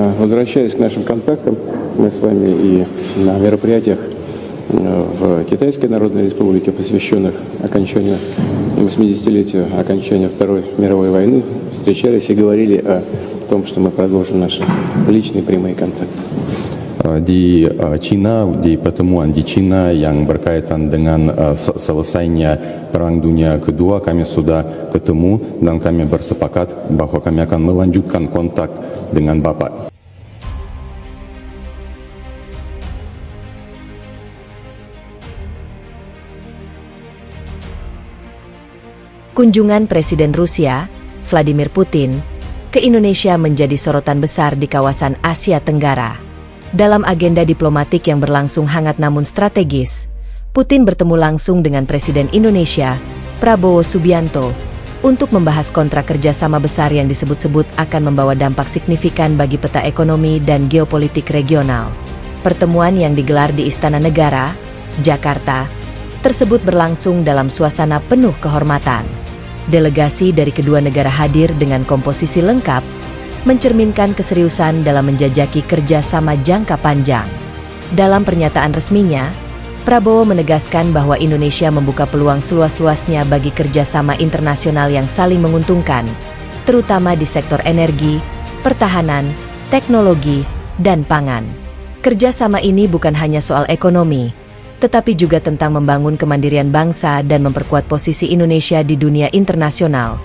Возвращаясь к нашим контактам, мы с вами и на мероприятиях в Китайской Народной Республике, посвященных окончанию 80-летию окончания Второй мировой войны, встречались и говорили о том, что мы продолжим наши личные прямые контакты. Di Cina, di pertemuan di Cina yang berkaitan dengan selesainya Perang Dunia Kedua, kami sudah ketemu dan kami bersepakat bahwa kami akan melanjutkan kontak dengan Bapak. Kunjungan Presiden Rusia, Vladimir Putin, ke Indonesia menjadi sorotan besar di kawasan Asia Tenggara. Dalam agenda diplomatik yang berlangsung hangat namun strategis, Putin bertemu langsung dengan Presiden Indonesia, Prabowo Subianto, untuk membahas kontrak kerjasama besar yang disebut-sebut akan membawa dampak signifikan bagi peta ekonomi dan geopolitik regional. Pertemuan yang digelar di Istana Negara, Jakarta, tersebut berlangsung dalam suasana penuh kehormatan. Delegasi dari kedua negara hadir dengan komposisi lengkap, mencerminkan keseriusan dalam menjajaki kerjasama jangka panjang. Dalam pernyataan resminya, Prabowo menegaskan bahwa Indonesia membuka peluang seluas-luasnya bagi kerjasama internasional yang saling menguntungkan, terutama di sektor energi, pertahanan, teknologi, dan pangan. Kerjasama ini bukan hanya soal ekonomi, tetapi juga tentang membangun kemandirian bangsa dan memperkuat posisi Indonesia di dunia internasional,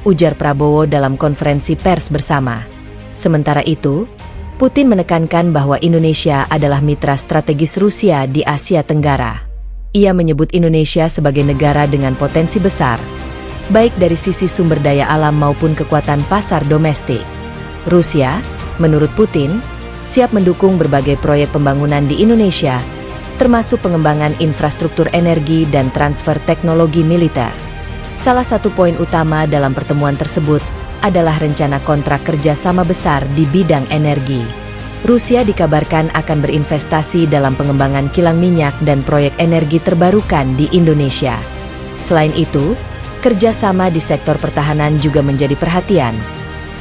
ujar Prabowo dalam konferensi pers bersama. Sementara itu, Putin menekankan bahwa Indonesia adalah mitra strategis Rusia di Asia Tenggara. Ia menyebut Indonesia sebagai negara dengan potensi besar, baik dari sisi sumber daya alam maupun kekuatan pasar domestik. Rusia, menurut Putin, siap mendukung berbagai proyek pembangunan di Indonesia, termasuk pengembangan infrastruktur energi dan transfer teknologi militer. Salah satu poin utama dalam pertemuan tersebut adalah rencana kontrak kerjasama besar di bidang energi. Rusia dikabarkan akan berinvestasi dalam pengembangan kilang minyak dan proyek energi terbarukan di Indonesia. Selain itu, kerjasama di sektor pertahanan juga menjadi perhatian,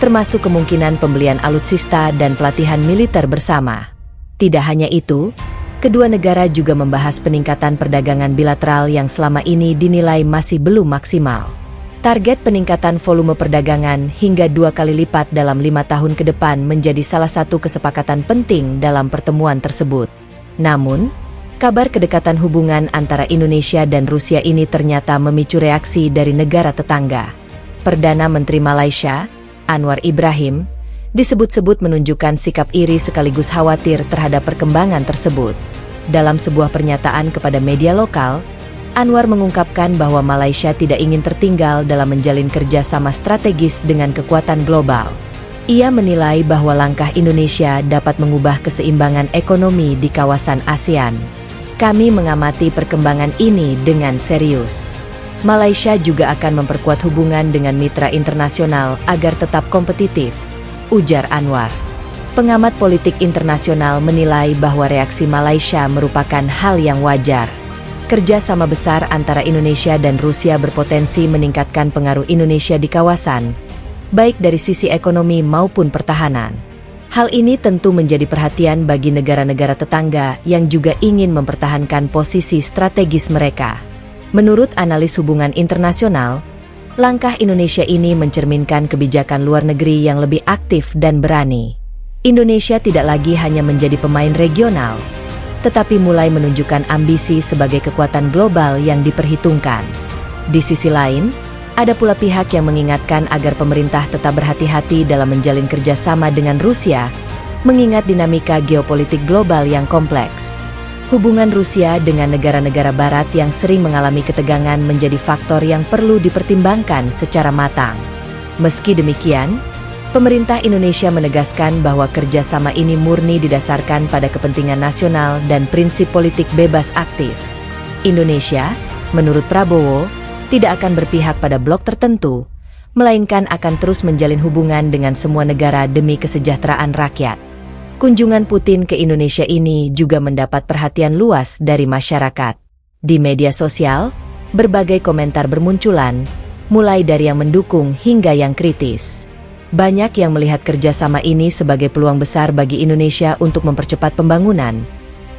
termasuk kemungkinan pembelian alutsista dan pelatihan militer bersama. Tidak hanya itu, kedua negara juga membahas peningkatan perdagangan bilateral yang selama ini dinilai masih belum maksimal. Target peningkatan volume perdagangan hingga 2 kali lipat dalam 5 tahun ke depan menjadi salah satu kesepakatan penting dalam pertemuan tersebut. Namun, kabar kedekatan hubungan antara Indonesia dan Rusia ini ternyata memicu reaksi dari negara tetangga. Perdana Menteri Malaysia, Anwar Ibrahim, disebut-sebut menunjukkan sikap iri sekaligus khawatir terhadap perkembangan tersebut. Dalam sebuah pernyataan kepada media lokal, Anwar mengungkapkan bahwa Malaysia tidak ingin tertinggal dalam menjalin kerjasama strategis dengan kekuatan global. Ia menilai bahwa langkah Indonesia dapat mengubah keseimbangan ekonomi di kawasan ASEAN. Kami mengamati perkembangan ini dengan serius. Malaysia juga akan memperkuat hubungan dengan mitra internasional agar tetap kompetitif, ujar Anwar. Pengamat politik internasional menilai bahwa reaksi Malaysia merupakan hal yang wajar. Kerjasama besar antara Indonesia dan Rusia berpotensi meningkatkan pengaruh Indonesia di kawasan, baik dari sisi ekonomi maupun pertahanan. Hal ini tentu menjadi perhatian bagi negara-negara tetangga yang juga ingin mempertahankan posisi strategis mereka. Menurut analis hubungan internasional, langkah Indonesia ini mencerminkan kebijakan luar negeri yang lebih aktif dan berani. Indonesia tidak lagi hanya menjadi pemain regional, tetapi mulai menunjukkan ambisi sebagai kekuatan global yang diperhitungkan. Di sisi lain, ada pula pihak yang mengingatkan agar pemerintah tetap berhati-hati dalam menjalin kerjasama dengan Rusia, mengingat dinamika geopolitik global yang kompleks. Hubungan Rusia dengan negara-negara Barat yang sering mengalami ketegangan menjadi faktor yang perlu dipertimbangkan secara matang. Meski demikian, pemerintah Indonesia menegaskan bahwa kerjasama ini murni didasarkan pada kepentingan nasional dan prinsip politik bebas aktif. Indonesia, menurut Prabowo, tidak akan berpihak pada blok tertentu, melainkan akan terus menjalin hubungan dengan semua negara demi kesejahteraan rakyat. Kunjungan Putin ke Indonesia ini juga mendapat perhatian luas dari masyarakat. Di media sosial, berbagai komentar bermunculan, mulai dari yang mendukung hingga yang kritis. Banyak yang melihat kerjasama ini sebagai peluang besar bagi Indonesia untuk mempercepat pembangunan.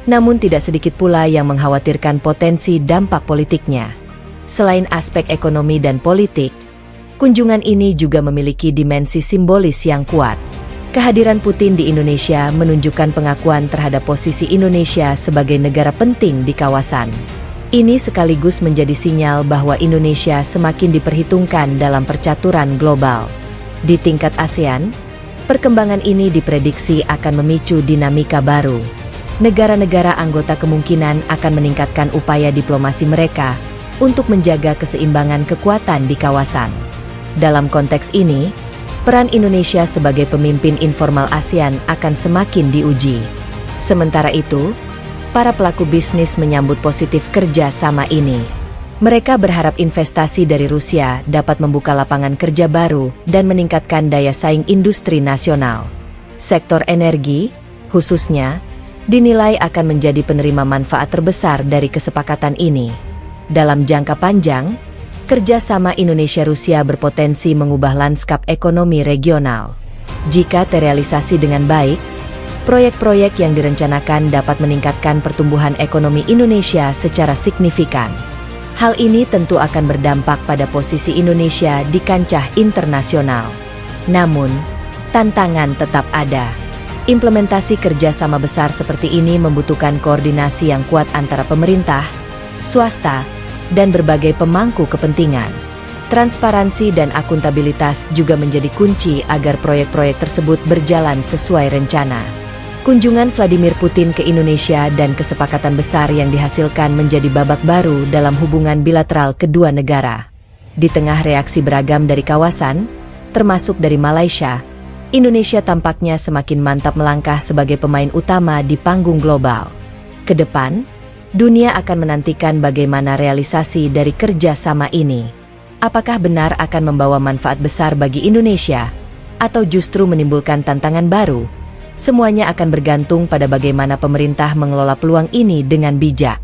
Namun tidak sedikit pula yang mengkhawatirkan potensi dampak politiknya. Selain aspek ekonomi dan politik, kunjungan ini juga memiliki dimensi simbolis yang kuat. Kehadiran Putin di Indonesia menunjukkan pengakuan terhadap posisi Indonesia sebagai negara penting di kawasan. Ini sekaligus menjadi sinyal bahwa Indonesia semakin diperhitungkan dalam percaturan global. Di tingkat ASEAN, perkembangan ini diprediksi akan memicu dinamika baru. Negara-negara anggota kemungkinan akan meningkatkan upaya diplomasi mereka untuk menjaga keseimbangan kekuatan di kawasan. Dalam konteks ini, peran Indonesia sebagai pemimpin informal ASEAN akan semakin diuji. Sementara itu, para pelaku bisnis menyambut positif kerja sama ini. Mereka berharap investasi dari Rusia dapat membuka lapangan kerja baru dan meningkatkan daya saing industri nasional. Sektor energi, khususnya, dinilai akan menjadi penerima manfaat terbesar dari kesepakatan ini. Dalam jangka panjang, kerjasama Indonesia-Rusia berpotensi mengubah lanskap ekonomi regional. Jika terrealisasi dengan baik, proyek-proyek yang direncanakan dapat meningkatkan pertumbuhan ekonomi Indonesia secara signifikan. Hal ini tentu akan berdampak pada posisi Indonesia di kancah internasional. Namun, tantangan tetap ada. Implementasi kerjasama besar seperti ini membutuhkan koordinasi yang kuat antara pemerintah, swasta, dan berbagai pemangku kepentingan. Transparansi dan akuntabilitas juga menjadi kunci agar proyek-proyek tersebut berjalan sesuai rencana. Kunjungan Vladimir Putin ke Indonesia dan kesepakatan besar yang dihasilkan menjadi babak baru dalam hubungan bilateral kedua negara. Di tengah reaksi beragam dari kawasan, termasuk dari Malaysia, Indonesia tampaknya semakin mantap melangkah sebagai pemain utama di panggung global. Kedepan, dunia akan menantikan bagaimana realisasi dari kerjasama ini. Apakah benar akan membawa manfaat besar bagi Indonesia, atau justru menimbulkan tantangan baru? Semuanya akan bergantung pada bagaimana pemerintah mengelola peluang ini dengan bijak.